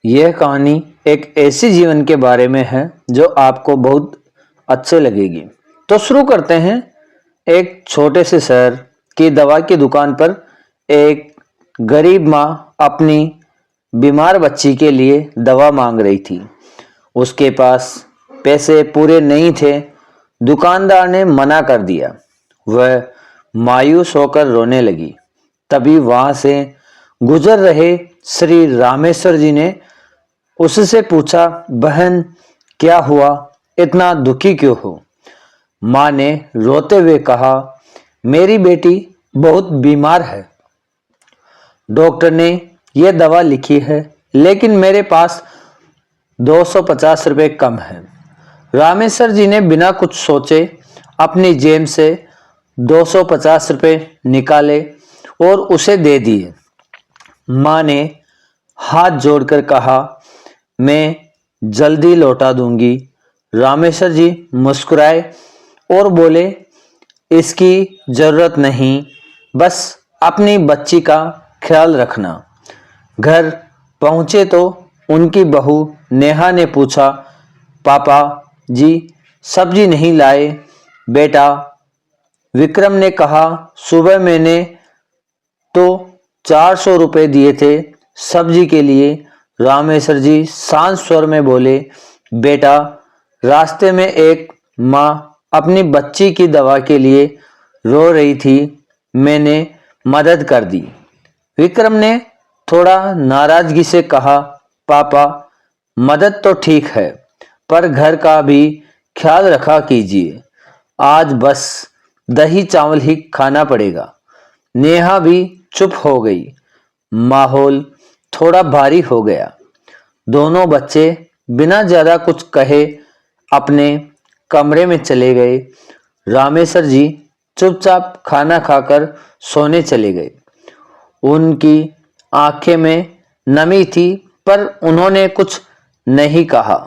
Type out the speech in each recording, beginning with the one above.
यह कहानी एक ऐसी जीवन के बारे में है जो आपको बहुत अच्छे लगेगी। तो शुरू करते हैं। एक छोटे से शहर की दवा की दुकान पर एक गरीब माँ अपनी बीमार बच्ची के लिए दवा मांग रही थी। उसके पास पैसे पूरे नहीं थे। दुकानदार ने मना कर दिया। वह मायूस होकर रोने लगी। तभी वहां से गुजर रहे श्री रामेश्वर जी ने उससे पूछा, बहन क्या हुआ, इतना दुखी क्यों हो? माँ ने रोते हुए कहा, मेरी बेटी बहुत बीमार है। डॉक्टर ने यह दवा लिखी है, लेकिन मेरे पास 250 रुपये कम है। रामेश्वर जी ने बिना कुछ सोचे अपनी जेब से 250 रुपये निकाले और उसे दे दिए। माँ ने हाथ जोड़कर कहा, मैं जल्दी लौटा दूंगी। रामेश्वर जी मुस्कुराए और बोले, इसकी जरूरत नहीं, बस अपनी बच्ची का ख्याल रखना। घर पहुंचे तो उनकी बहू नेहा ने पूछा, पापा जी सब्जी नहीं लाए? बेटा, विक्रम ने कहा, सुबह मैंने तो 400 रुपये दिए थे सब्जी के लिए। रामेश्वर जी शांत स्वर में बोले, बेटा, रास्ते में एक माँ अपनी बच्ची की दवा के लिए रो रही थी, मैंने मदद कर दी। विक्रम ने थोड़ा नाराजगी से कहा, पापा मदद तो ठीक है, पर घर का भी ख्याल रखा कीजिए। आज बस दही चावल ही खाना पड़ेगा। नेहा भी चुप हो गई। माहौल थोड़ा भारी हो गया। दोनों बच्चे बिना ज्यादा कुछ कहे अपने कमरे में चले गए। रामेश्वर जी चुपचाप खाना खाकर सोने चले गए। उनकी आंखें में नमी थी, पर उन्होंने कुछ नहीं कहा।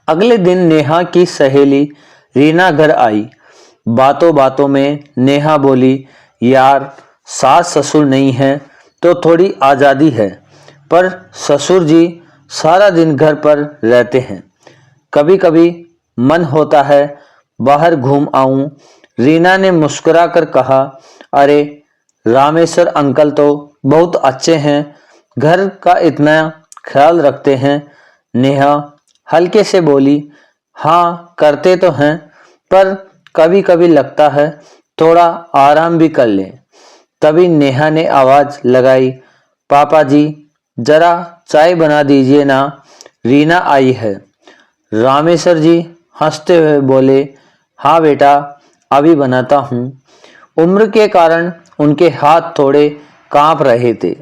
अगले दिन नेहा की सहेली रीना घर आई। बातों बातों में नेहा बोली, यार, सास ससुर नहीं है तो थोड़ी आज़ादी है, पर ससुर जी सारा दिन घर पर रहते हैं। कभी कभी मन होता है बाहर घूम आऊं। रीना ने मुस्कुराकर कहा, अरे रामेश्वर अंकल तो बहुत अच्छे हैं, घर का इतना ख्याल रखते हैं। नेहा हल्के से बोली, हाँ करते तो हैं, पर कभी कभी लगता है थोड़ा आराम भी कर लें। तभी नेहा ने आवाज लगाई, पापा जी जरा चाय बना दीजिए ना, रीना आई है। रामेश्वर जी हंसते हुए बोले, हाँ बेटा, अभी बनाता हूँ। उम्र के कारण उनके हाथ थोड़े कांप रहे थे।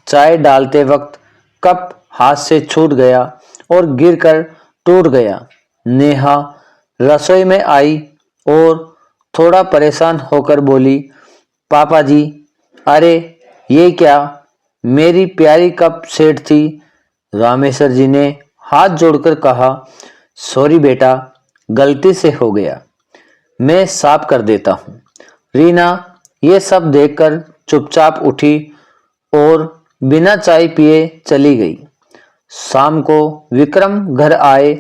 चाय डालते वक्त कप हाथ से छूट गया और गिरकर टूट गया। नेहा रसोई में आई और थोड़ा परेशान होकर बोली, पापा जी, अरे ये क्या, मेरी प्यारी कप सेट थी। रामेश्वर जी ने हाथ जोड़कर कहा, सॉरी बेटा, गलती से हो गया, मैं साफ कर देता हूँ। रीना ये सब देखकर चुपचाप उठी और बिना चाय पिए चली गई। शाम को विक्रम घर आए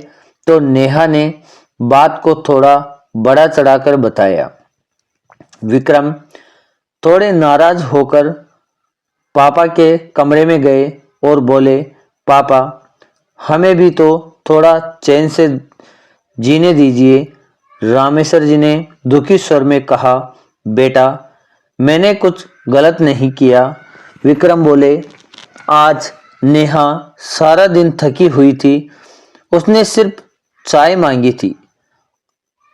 तो नेहा ने बात को थोड़ा बड़ा चढ़ाकर बताया। विक्रम थोड़े नाराज होकर पापा के कमरे में गए और बोले, पापा हमें भी तो थोड़ा चैन से जीने दीजिए। रामेश्वर जी ने दुखी स्वर में कहा, बेटा मैंने कुछ गलत नहीं किया। विक्रम बोले, आज नेहा सारा दिन थकी हुई थी, उसने सिर्फ चाय मांगी थी,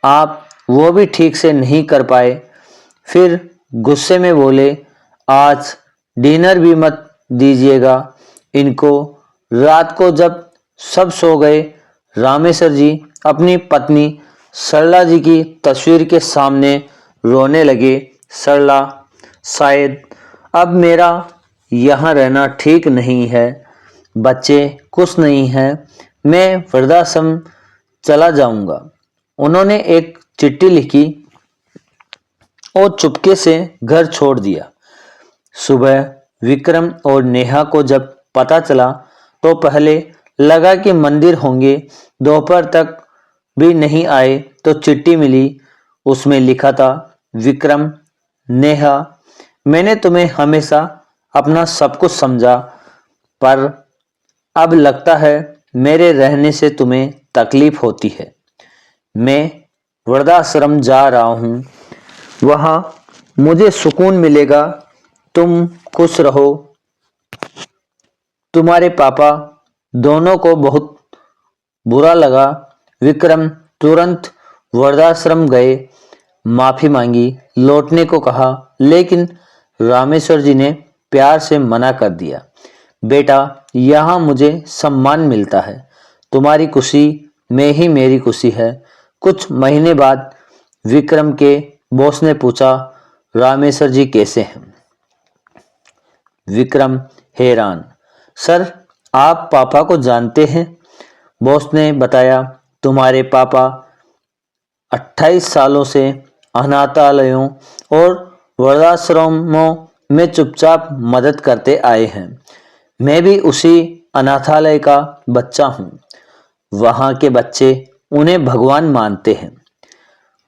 आप वो भी ठीक से नहीं कर पाए। फिर गुस्से में बोले, आज डिनर भी मत दीजिएगा इनको। रात को जब सब सो गए, रामेश्वर जी अपनी पत्नी सरला जी की तस्वीर के सामने रोने लगे। सरला, शायद अब मेरा यहाँ रहना ठीक नहीं है, बच्चे कुछ नहीं हैं, मैं वृद्धाश्रम चला जाऊंगा। उन्होंने एक चिट्ठी लिखी और चुपके से घर छोड़ दिया। सुबह विक्रम और नेहा को जब पता चला तो पहले लगा कि मंदिर होंगे, दोपहर तक भी नहीं आए तो चिट्ठी मिली। उसमें लिखा था, विक्रम, नेहा, मैंने तुम्हें हमेशा अपना सब कुछ समझा, पर अब लगता है मेरे रहने से तुम्हें तकलीफ होती है। मैं वृद्धाश्रम जा रहा हूँ, वहाँ मुझे सुकून मिलेगा। तुम खुश रहो। तुम्हारे पापा। दोनों को बहुत बुरा लगा। विक्रम तुरंत वृद्धाश्रम गए, माफी मांगी, लौटने को कहा, लेकिन रामेश्वर जी ने प्यार से मना कर दिया। बेटा, यहाँ मुझे सम्मान मिलता है, तुम्हारी खुशी में ही मेरी खुशी है। कुछ महीने बाद विक्रम के बॉस ने पूछा, रामेश्वर जी कैसे हैं? विक्रम हैरान, सर, आप पापा को जानते हैं? बॉस ने बताया, तुम्हारे पापा 28 सालों से अनाथालयों और वृद्धाश्रमों में चुपचाप मदद करते आए हैं। मैं भी उसी अनाथालय का बच्चा हूँ। वहाँ के बच्चे उन्हें भगवान मानते हैं।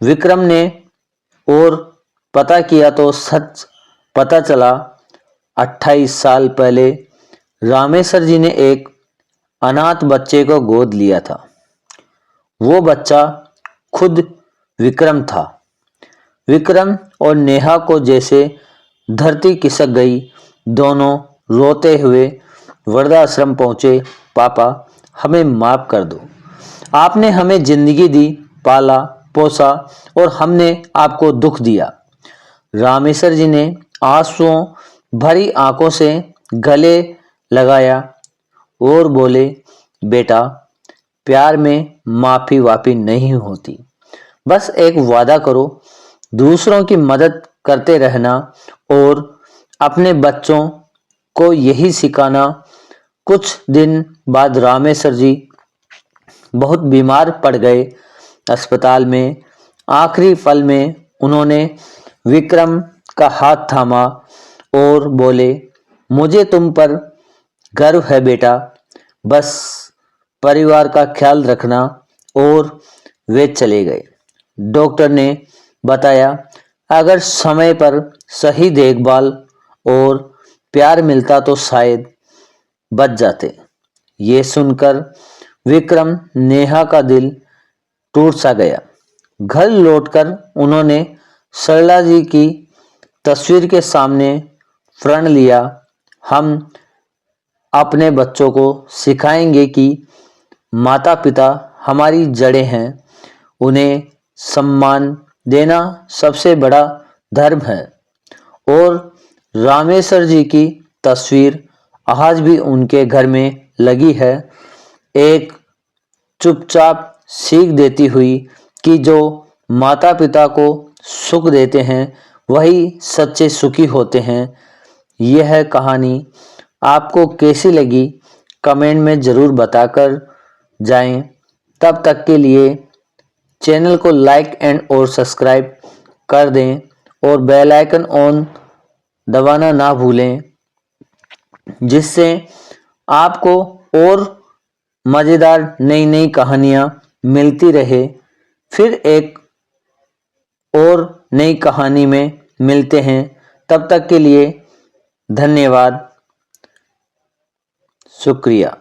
विक्रम ने और पता किया तो सच पता चला, 28 साल पहले रामेश्वर जी ने एक अनाथ बच्चे को गोद लिया था। वो बच्चा खुद विक्रम था। विक्रम और नेहा को जैसे धरती खिसक गई। दोनों रोते हुए वृद्धाश्रम पहुंचे। पापा, हमें माफ कर दो। आपने हमें जिंदगी दी, पाला पोसा, और हमने आपको दुख दिया। रामेश्वर जी ने आंसुओं भरी आंखों से गले लगाया और बोले, बेटा, प्यार में माफी वाफी नहीं होती। बस एक वादा करो, दूसरों की मदद करते रहना और अपने बच्चों को यही सिखाना। कुछ दिन बाद रामेश्वर जी बहुत बीमार पड़ गए। अस्पताल में आखिरी पल में उन्होंने विक्रम का हाथ थामा और बोले, मुझे तुम पर गर्व है बेटा, बस परिवार का ख्याल रखना। और वे चले गए। डॉक्टर ने बताया, अगर समय पर सही देखभाल और प्यार मिलता तो शायद बच जाते। ये सुनकर विक्रम, नेहा का दिल टूट सा गया। घर लौटकर उन्होंने सरला जी की तस्वीर के सामने प्रण लिया, हम अपने बच्चों को सिखाएंगे कि माता पिता हमारी जड़ें हैं, उन्हें सम्मान देना सबसे बड़ा धर्म है। और रामेश्वर जी की तस्वीर आज भी उनके घर में लगी है, एक चुपचाप सीख देती हुई कि जो माता पिता को सुख देते हैं वही सच्चे सुखी होते हैं। यह कहानी आपको कैसी लगी कमेंट में ज़रूर बताकर जाएं। तब तक के लिए चैनल को लाइक एंड और सब्सक्राइब कर दें और बेल आइकन ऑन दबाना ना भूलें, जिससे आपको और मज़ेदार नई नई कहानियाँ मिलती रहे। फिर एक और नई कहानी में मिलते हैं। तब तक के लिए धन्यवाद, शुक्रिया।